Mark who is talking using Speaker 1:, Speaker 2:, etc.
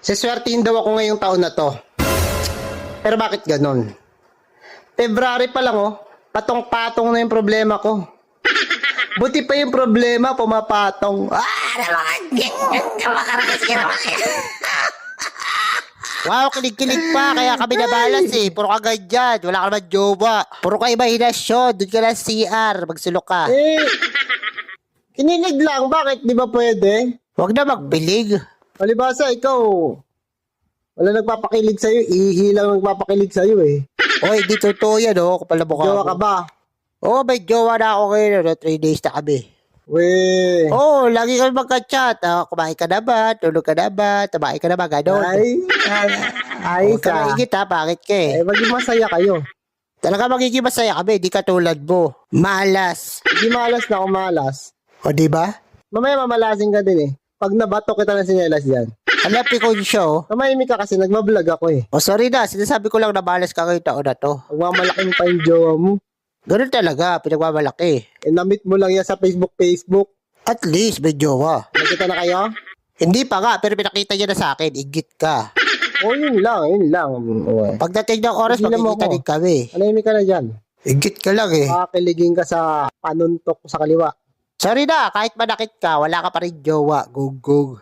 Speaker 1: Siswertihin daw ako ngayong taon na to. Pero bakit ganon? February pa lang oh, patong-patong na yung problema ko. Buti pa yung problema, pumapatong.
Speaker 2: Wow, kilig-kilig pa, kaya kami nabalas eh. Puro ka ganyan, wala ka naman jowa. Puro ka imahinasyon, doon ka lang CR, magsulok ka.
Speaker 1: Eh, kinilig lang, bakit? Di ba pwede?
Speaker 2: Huwag na magpilig.
Speaker 1: Palibasa, ikaw, wala nagpapakilig sa'yo, ihi lang nagpapakilig sa'yo eh.
Speaker 2: Oy, di totoo yan oh, kapal na mukha
Speaker 1: Jowa
Speaker 2: mo.
Speaker 1: ka ba?
Speaker 2: Oo, may jowa na ako ngayon, 3 days na kami.
Speaker 1: Weh.
Speaker 2: Oo, lagi kami magka-chat. Kumain ka na ba? Tulog ka na ba? Tabain ka na ba? Ganon.
Speaker 1: Ay,
Speaker 2: Huwag ka maingit ha, bakit ka eh?
Speaker 1: maging masaya kayo.
Speaker 2: Talaga magiging masaya kami, di katulad mo. Malas.
Speaker 1: Hindi malas na kung malas.
Speaker 2: O di ba?
Speaker 1: Mamaya mamalasin ka din eh. Pag nabato kita ng sinelas yan.
Speaker 2: Hanapin ko yung show.
Speaker 1: Kamahimik ka kasi nagbablog ako eh.
Speaker 2: O sorry na, sinasabi ko lang na malas ka ngayong taon na to.
Speaker 1: Magmamalaking pa yung jowa mo.
Speaker 2: Ganun talaga, pinagmamalaki.
Speaker 1: Eh, na-meet mo lang yan sa Facebook.
Speaker 2: At least may jowa.
Speaker 1: Nakita na kayo?
Speaker 2: Hindi pa nga, pero pinakita niya na sa akin, igit ka.
Speaker 1: Oh, yun lang. Oh,
Speaker 2: Pagdating ng oras,
Speaker 1: Tigilan mo
Speaker 2: makikita
Speaker 1: ako.
Speaker 2: din kami.
Speaker 1: Anahimik ka na dyan.
Speaker 2: Igit ka lang eh.
Speaker 1: Makakiligin ka sa panuntok sa kaliwa.
Speaker 2: Sorry na, kahit manakit ka, wala ka pa rin jowa. Gug-gug.